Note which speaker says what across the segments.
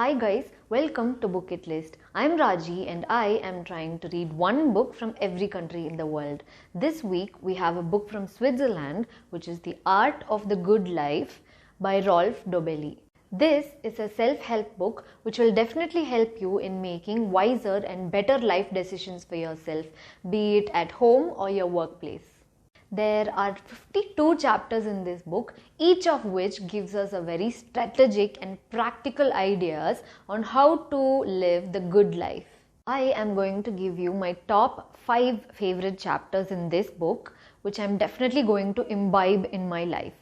Speaker 1: Hi guys, welcome to Book It List. I'm Raji and I am trying to read one book from every country in the world. This week we have a book from Switzerland, which is The Art of the Good Life by 𝙤𝙤𝙤𝙠. This is a self-help book which will definitely help you in making wiser and better life decisions for yourself, be it at home or your workplace. There are 52 chapters in this book, each of which gives us a very strategic and practical ideas on how to live the good life. I am going to give you my top 5 favorite chapters in this book, which I'm definitely going to imbibe in my life.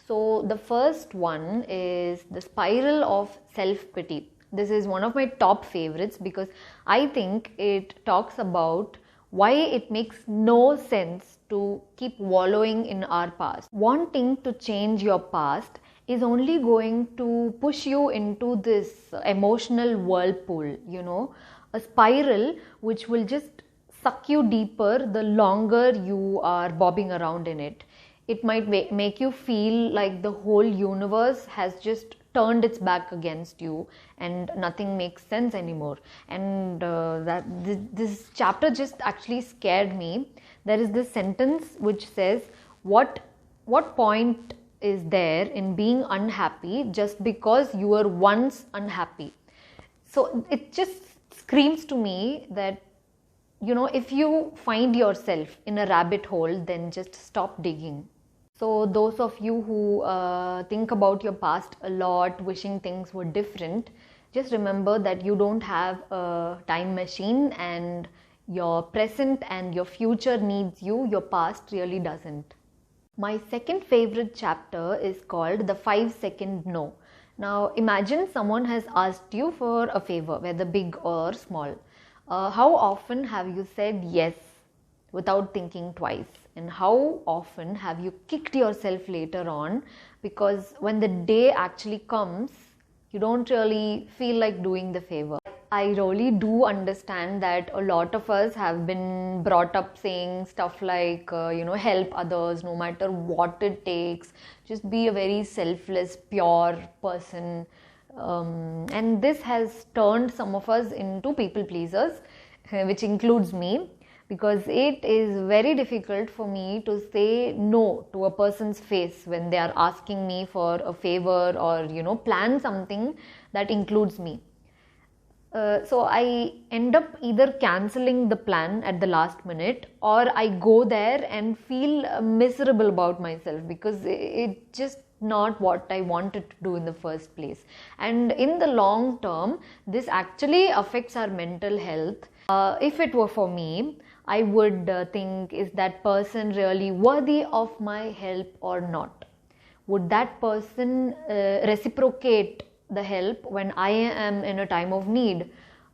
Speaker 1: So the first one is the spiral of self-pity. This is one of my top favorites because I think it talks about why it makes no sense to keep wallowing in our past. Wanting to change your past is only going to push you into this emotional whirlpool, a spiral which will just suck you deeper the longer you are bobbing around in it. It might make you feel like the whole universe has just turned its back against you and nothing makes sense anymore. And this chapter just actually scared me. There is this sentence which says, what point is there in being unhappy just because you were once unhappy? So it just screams to me that, if you find yourself in a rabbit hole, then just stop digging. So those of you who think about your past a lot, wishing things were different, just remember that you don't have a time machine and your present and your future needs you, your past really doesn't. My second favorite chapter is called the 5-second no. Now imagine someone has asked you for a favor, whether big or small. How often have you said yes without thinking twice? And how often have you kicked yourself later on because when the day actually comes, you don't really feel like doing the favor? I really do understand that a lot of us have been brought up saying stuff like, help others no matter what it takes. Just be a very selfless, pure person. And this has turned some of us into people pleasers, which includes me. Because it is very difficult for me to say no to a person's face when they are asking me for a favor or plan something that includes me. So I end up either cancelling the plan at the last minute, or I go there and feel miserable about myself because it's just not what I wanted to do in the first place. And in the long term, this actually affects our mental health. If it were for me, I would think, is that person really worthy of my help or not? Would that person reciprocate the help when I am in a time of need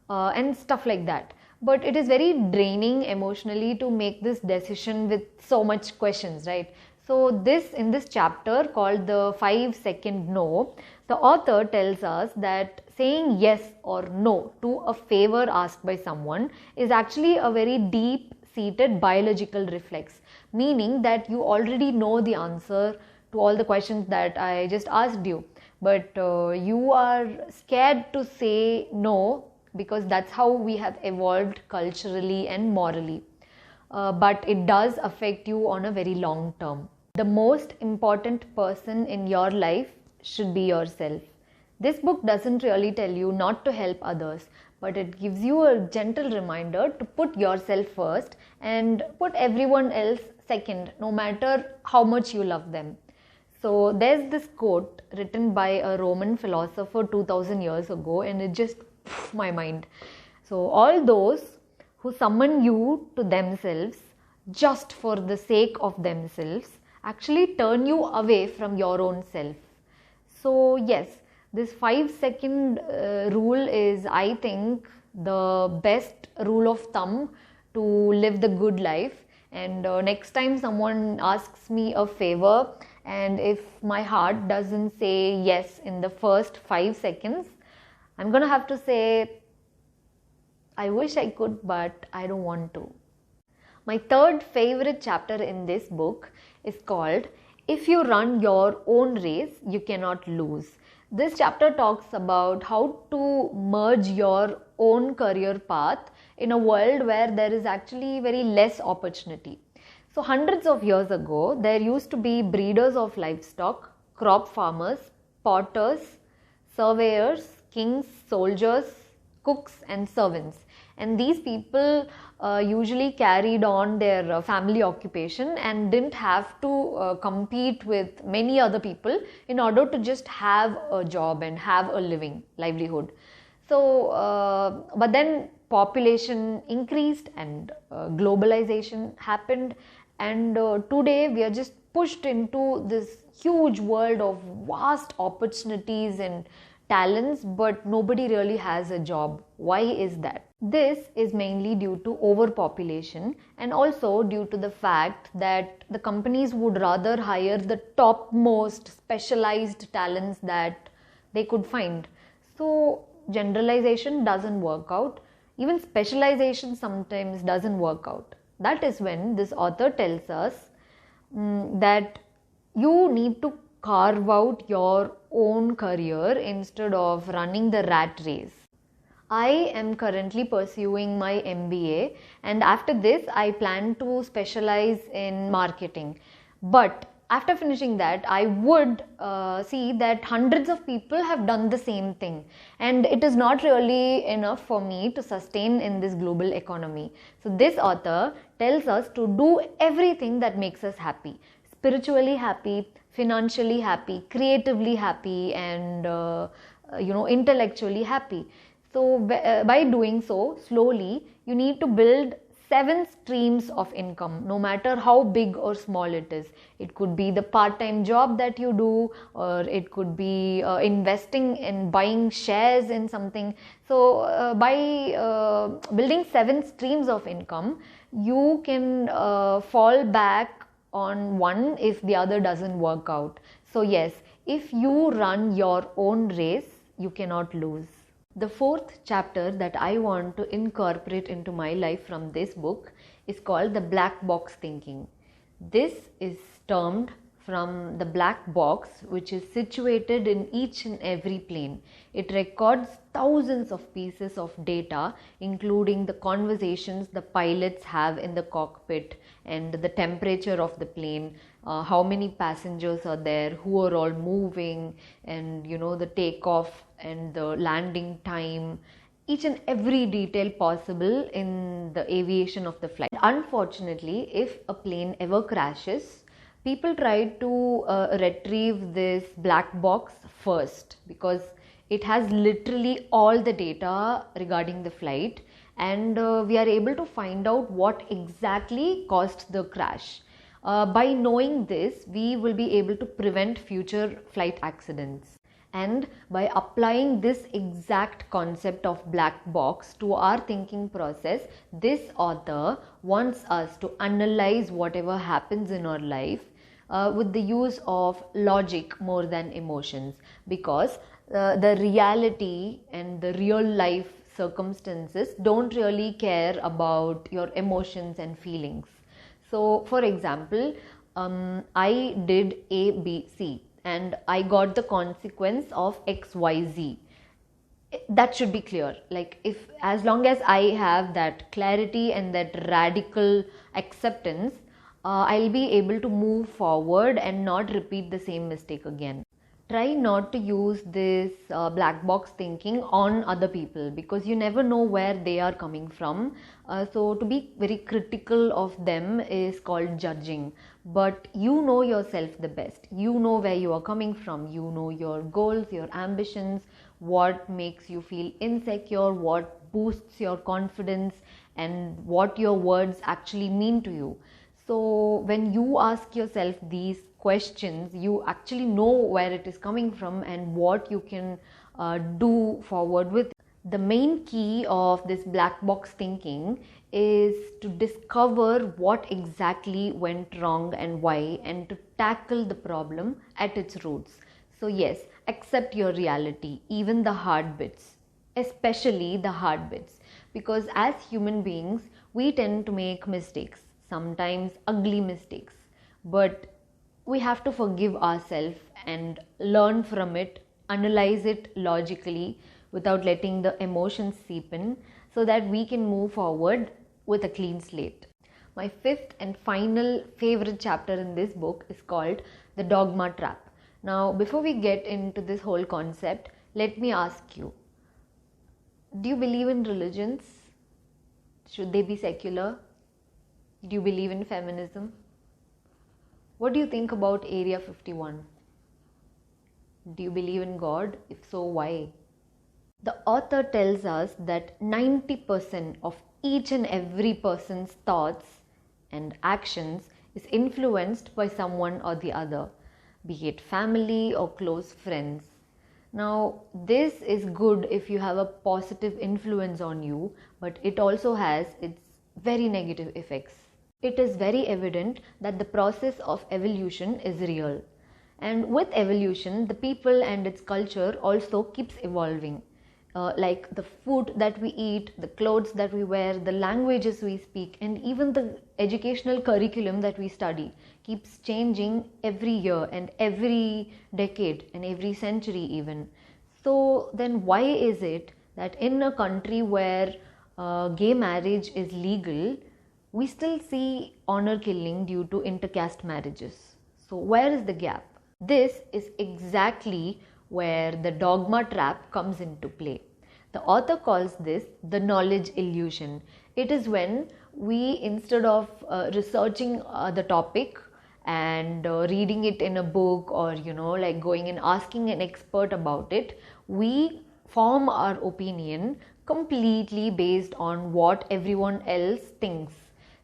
Speaker 1: and stuff like that? But it is very draining emotionally to make this decision with so much questions, right? So in this chapter called the 5-second no, the author tells us that saying yes or no to a favor asked by someone is actually a very deep-seated biological reflex, meaning that you already know the answer to all the questions that I just asked you, but you are scared to say no because that's how we have evolved culturally and morally. But it does affect you on a very long term. The most important person in your life should be yourself. This book doesn't really tell you not to help others, but it gives you a gentle reminder to put yourself first and put everyone else second, no matter how much you love them. So there's this quote written by a Roman philosopher 2000 years ago, and it just my mind. So all those who summon you to themselves just for the sake of themselves actually turn you away from your own self. So yes, this 5-second rule is, I think, the best rule of thumb to live the good life. And next time someone asks me a favor, and if my heart doesn't say yes in the first 5 seconds, I'm gonna have to say, I wish I could, but I don't want to. My third favorite chapter in this book is called If You Run Your Own Race, You Cannot Lose. This chapter talks about how to merge your own career path in a world where there is actually very less opportunity. So hundreds of years ago, there used to be breeders of livestock, crop farmers, potters, surveyors, kings, soldiers, cooks and servants. And these people usually carried on their family occupation and didn't have to compete with many other people in order to just have a job and have a livelihood. So, but then population increased and globalization happened, and today we are just pushed into this huge world of vast opportunities and talents, but nobody really has a job. Why is that? This is mainly due to overpopulation and also due to the fact that the companies would rather hire the topmost specialized talents that they could find. So generalization doesn't work out. Even specialization sometimes doesn't work out. That is when this author tells us that you need to carve out your own career instead of running the rat race. I am currently pursuing my MBA, and after this I plan to specialize in marketing. But after finishing that, I would see that hundreds of people have done the same thing, and it is not really enough for me to sustain in this global economy. So this author tells us to do everything that makes us happy, spiritually happy, financially happy, creatively happy, and intellectually happy. So by doing so, slowly you need to build 7 streams of income, no matter how big or small it is. It could be the part-time job that you do, or it could be investing in buying shares in something. So by building 7 streams of income, you can fall back on one if the other doesn't work out. So yes, if you run your own race, you cannot lose. The 4th chapter that I want to incorporate into my life from this book is called the black box thinking. This is termed from the black box, which is situated in each and every plane. It records thousands of pieces of data, including the conversations the pilots have in the cockpit and the temperature of the plane, how many passengers are there, who are all moving, and the takeoff and the landing time, each and every detail possible in the aviation of the flight. Unfortunately, if a plane ever crashes, people try to retrieve this black box first, because it has literally all the data regarding the flight, and we are able to find out what exactly caused the crash. By knowing this, we will be able to prevent future flight accidents. And by applying this exact concept of black box to our thinking process, this author wants us to analyze whatever happens in our life with the use of logic more than emotions, because the reality and the real life circumstances don't really care about your emotions and feelings. So for example, I did A, B, C, and I got the consequence of X, Y, Z. That should be clear. Like, as long as I have that clarity and that radical acceptance, I'll be able to move forward and not repeat the same mistake again. Try not to use this black box thinking on other people, because you never know where they are coming from. So to be very critical of them is called judging. But you know yourself the best. You know where you are coming from. You know your goals, your ambitions, what makes you feel insecure, what boosts your confidence, and what your words actually mean to you. So when you ask yourself these questions, you actually know where it is coming from and what you can do forward with. The main key of this black box thinking is to discover what exactly went wrong and why, and to tackle the problem at its roots. So yes, accept your reality, even the hard bits, especially the hard bits, because as human beings, we tend to make mistakes, sometimes ugly mistakes, but we have to forgive ourselves and learn from it, analyze it logically without letting the emotions seep in, so that we can move forward with a clean slate. My fifth and final favorite chapter in this book is called the Dogma Trap. Now, before we get into this whole concept, let me ask you, do you believe in religions? Should they be secular? Do you believe in feminism? What do you think about Area 51? Do you believe in God? If so, why? The author tells us that 90% of each and every person's thoughts and actions is influenced by someone or the other, be it family or close friends. Now, this is good if you have a positive influence on you, but it also has its very negative effects. It is very evident that the process of evolution is real. And with evolution, the people and its culture also keeps evolving. Like the food that we eat, the clothes that we wear, the languages we speak, and even the educational curriculum that we study keeps changing every year and every decade and every century even. So then why is it that in a country where gay marriage is legal, we still see honor killing due to intercaste marriages? So where is the gap? This is exactly where the dogma trap comes into play. The author calls this the knowledge illusion. It is when we, instead of researching the topic and reading it in a book, or like going and asking an expert about it, we form our opinion completely based on what everyone else thinks.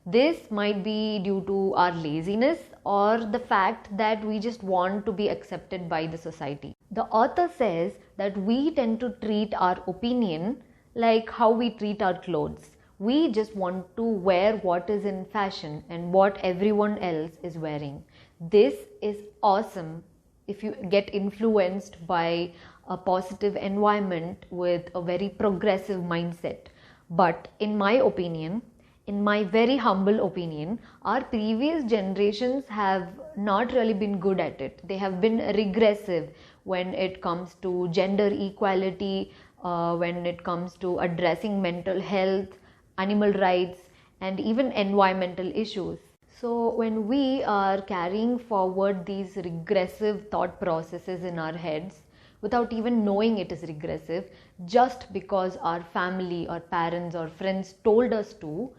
Speaker 1: This might be due to our laziness or the fact that we just want to be accepted by the society. The author says that we tend to treat our opinion like how we treat our clothes. We just want to wear what is in fashion and what everyone else is wearing. This is awesome if you get influenced by a positive environment with a very progressive mindset. But in my opinion, in my very humble opinion, our previous generations have not really been good at it. They have been regressive when it comes to gender equality, when it comes to addressing mental health, animal rights, and even environmental issues. So when we are carrying forward these regressive thought processes in our heads, without even knowing it is regressive, just because our family or parents or friends told us to,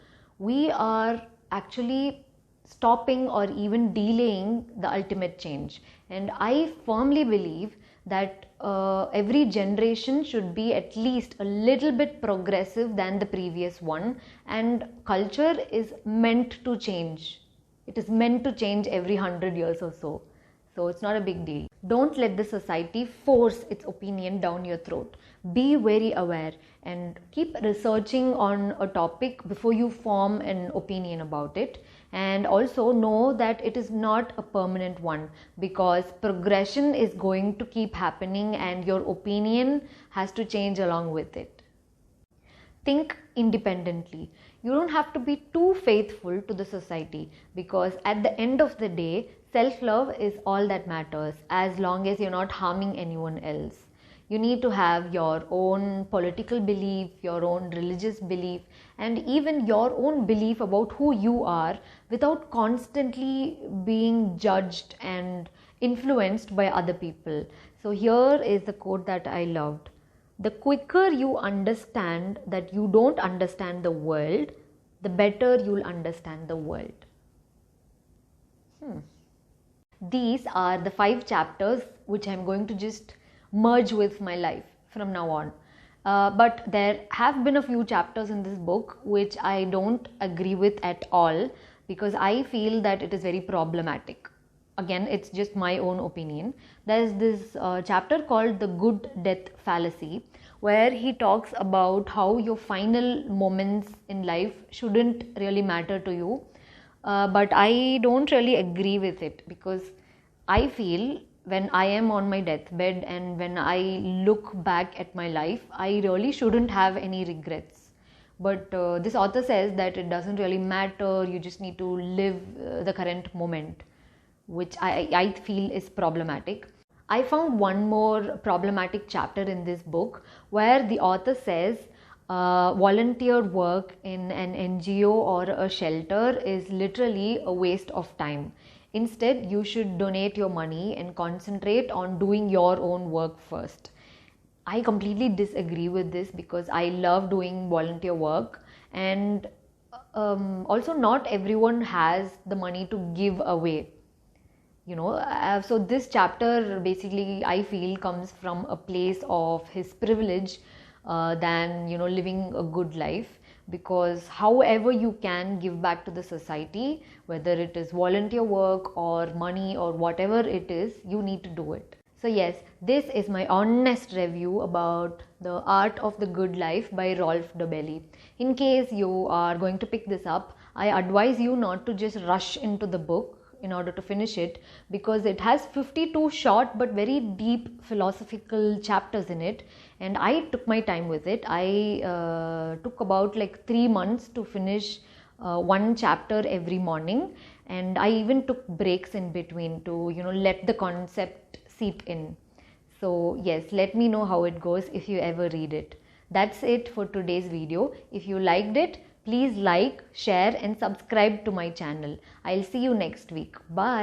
Speaker 1: we are actually stopping or even delaying the ultimate change. And I firmly believe that every generation should be at least a little bit progressive than the previous one, and culture is meant to change. It is meant to change every 100 years or so. So it's not a big deal. Don't let the society force its opinion down your throat. Be very aware and keep researching on a topic before you form an opinion about it. And also know that it is not a permanent one, because progression is going to keep happening and your opinion has to change along with it. Think independently. You don't have to be too faithful to the society, because at the end of the day, self-love is all that matters, as long as you're not harming anyone else. You need to have your own political belief, your own religious belief, and even your own belief about who you are, without constantly being judged and influenced by other people. So here is the quote that I loved. The quicker you understand that you don't understand the world, the better you'll understand the world. These are the 5 chapters which I'm going to just merge with my life from now on. But there have been a few chapters in this book which I don't agree with at all, because I feel that it is very problematic. Again, it's just my own opinion. There's this chapter called the good death fallacy, where he talks about how your final moments in life shouldn't really matter to you. But I don't really agree with it, because I feel when I am on my deathbed and when I look back at my life, I really shouldn't have any regrets. But this author says that it doesn't really matter, you just need to live the current moment, which I feel is problematic. I found one more problematic chapter in this book where the author says volunteer work in an NGO or a shelter is literally a waste of time. Instead, you should donate your money and concentrate on doing your own work first. I completely disagree with this because I love doing volunteer work, and also not everyone has the money to give away. So this chapter basically I feel comes from a place of his privilege than living a good life, because however you can give back to the society, whether it is volunteer work or money or whatever it is, you need to do it. So yes, this is my honest review about The Art of the Good Life by Rolf Dobelli. In case you are going to pick this up, I advise you not to just rush into the book in order to finish it, because it has 52 short but very deep philosophical chapters in it, and I took my time with it. I took about like 3 months to finish one chapter every morning, and I even took breaks in between to let the concept seep in. So yes, let me know how it goes if you ever read it. That's it for today's video. If you liked it, please like, share and subscribe to my channel. I'll see you next week. Bye.